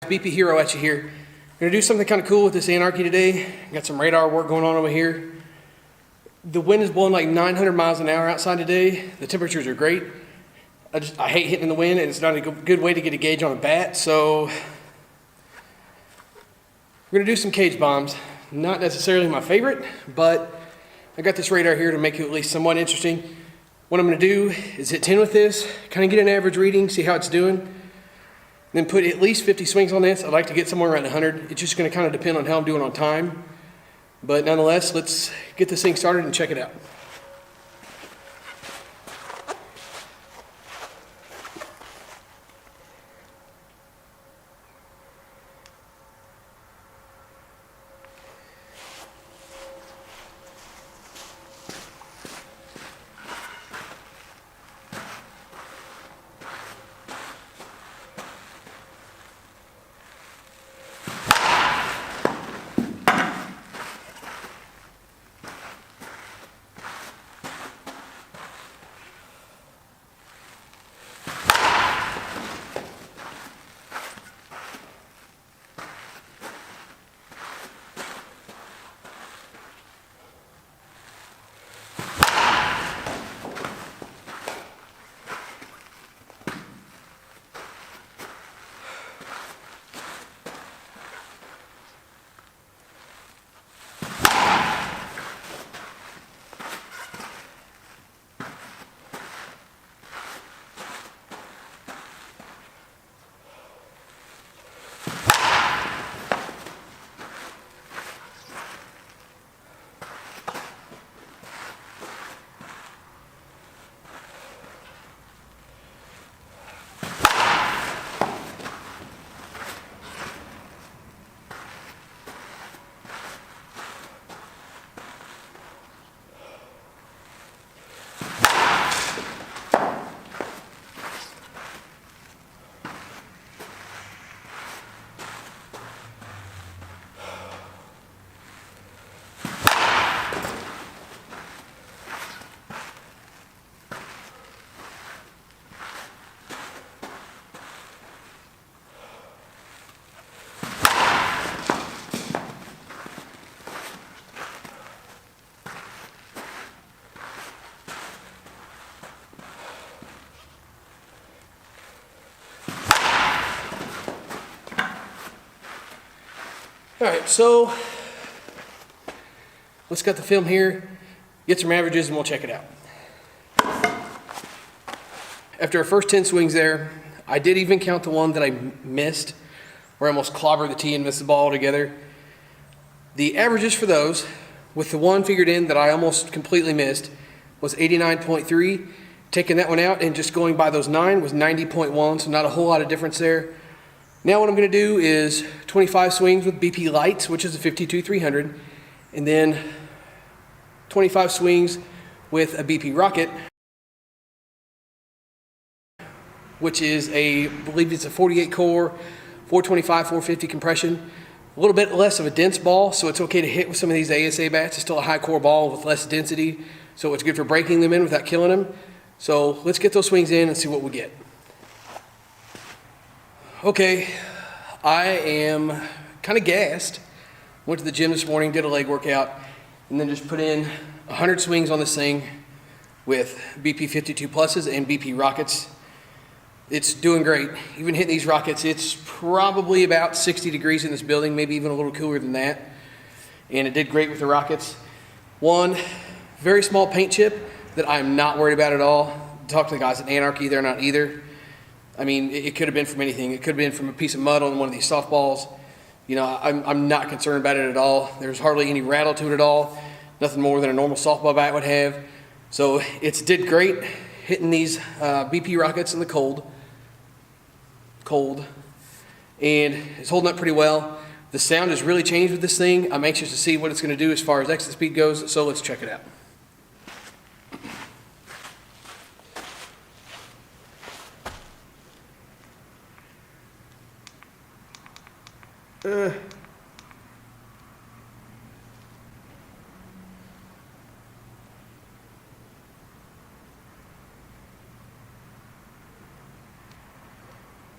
BP Hero at you here. I'm gonna do something kind of cool with this Anarchy today. Got some radar work going on over here. The wind is blowing like 900 miles an hour outside today. The temperatures are great. I hate hitting in the wind, and it's not a good way to get a gauge on a bat. So we're gonna do some cage bombs. Not necessarily my favorite, but I got this radar here to make it at least somewhat interesting. What I'm gonna do is hit 10 with this, kind of get an average reading, see how it's doing. Then put at least 50 swings on this. I'd like to get somewhere around 100. It's just going to kind of depend on how I'm doing on time. But nonetheless, let's get this thing started and check it out. All right, so let's got the film here, get some averages, and we'll check it out. After our first 10 swings there, I did even count the one that I missed, where I almost clobbered the tee and missed the ball altogether. The averages for those, with the one figured in that I almost completely missed, was 89.3. Taking that one out and just going by those 9 was 90.1, so not a whole lot of difference there. Now what I'm going to do is 25 swings with BP Lights, which is a 52-300, and then 25 swings with a BP Rocket, which is I believe it's a 48 core, 425, 450 compression. A little bit less of a dense ball, so it's okay to hit with some of these ASA bats. It's still a high core ball with less density, so it's good for breaking them in without killing them. So let's get those swings in and see what we get. Okay, I am kind of gassed. Went to the gym this morning, did a leg workout, and then just put in 100 swings on this thing with BP 52 pluses and BP rockets. It's doing great. Even hitting these rockets, it's probably about 60 degrees in this building, maybe even a little cooler than that. And it did great with the rockets. One very small paint chip that I'm not worried about at all. Talk to the guys at Anarchy, they're not either. I mean, it could have been from anything. It could have been from a piece of mud on one of these softballs. You know, I'm not concerned about it at all. There's hardly any rattle to it at all. Nothing more than a normal softball bat would have. So it's did great hitting these BP rockets in the cold, and it's holding up pretty well. The sound has really changed with this thing. I'm anxious to see what it's going to do as far as exit speed goes, so let's check it out.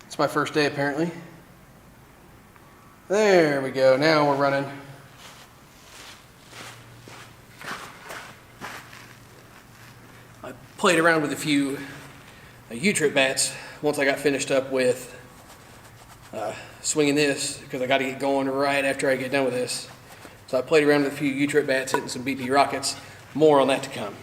It's my first day apparently. There we go, now we're running. I played around with a few U-trip bats once I got finished up with swinging this, because I got to get going right after I get done with this. So I played around with a few U-trip bats, hitting some BP rockets. More on that to come.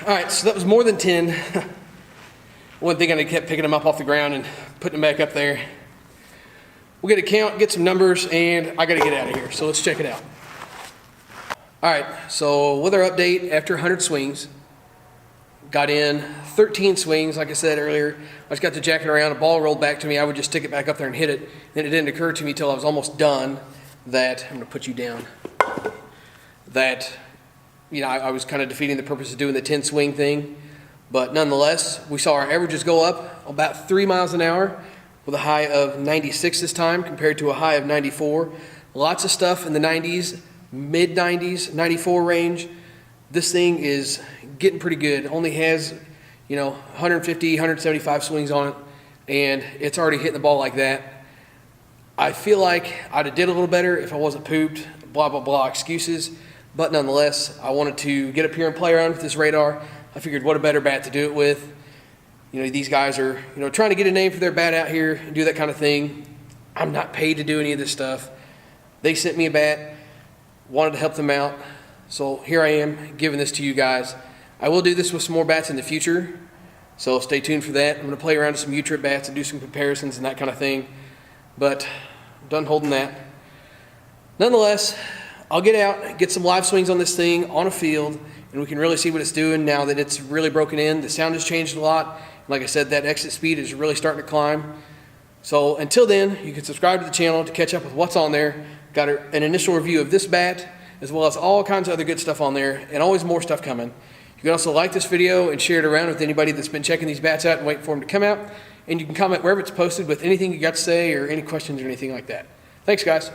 All right, so that was more than 10. One thing I kept picking them up off the ground and putting them back up there. We'll get a count, get some numbers, and I gotta get out of here, so let's check it out. All right, so with our update, after 100 swings, got in 13 swings, like I said earlier. I just got to jacking around, a ball rolled back to me, I would just stick it back up there and hit it. Then it didn't occur to me till I was almost done that, I'm gonna put you down, that I was kind of defeating the purpose of doing the 10 swing thing. But nonetheless, we saw our averages go up about 3 miles an hour with a high of 96 this time compared to a high of 94. Lots of stuff in the 90s, mid 90s, 94 range. This thing is getting pretty good. Only has, 150, 175 swings on it, and it's already hitting the ball like that. I feel like I'd have did a little better if I wasn't pooped, blah, blah, blah, excuses. But nonetheless, I wanted to get up here and play around with this radar. I figured what a better bat to do it with. These guys are, trying to get a name for their bat out here and do that kind of thing. I'm not paid to do any of this stuff. They sent me a bat, wanted to help them out. So here I am giving this to you guys. I will do this with some more bats in the future. So stay tuned for that. I'm going to play around with some U-trip bats and do some comparisons and that kind of thing. But I'm done holding that. Nonetheless, I'll get out, get some live swings on this thing on a field, and we can really see what it's doing now that it's really broken in. The sound has changed a lot. Like I said, that exit speed is really starting to climb. So until then, you can subscribe to the channel to catch up with what's on there. Got an initial review of this bat, as well as all kinds of other good stuff on there, and always more stuff coming. You can also like this video and share it around with anybody that's been checking these bats out and waiting for them to come out. And you can comment wherever it's posted with anything you got to say or any questions or anything like that. Thanks, guys.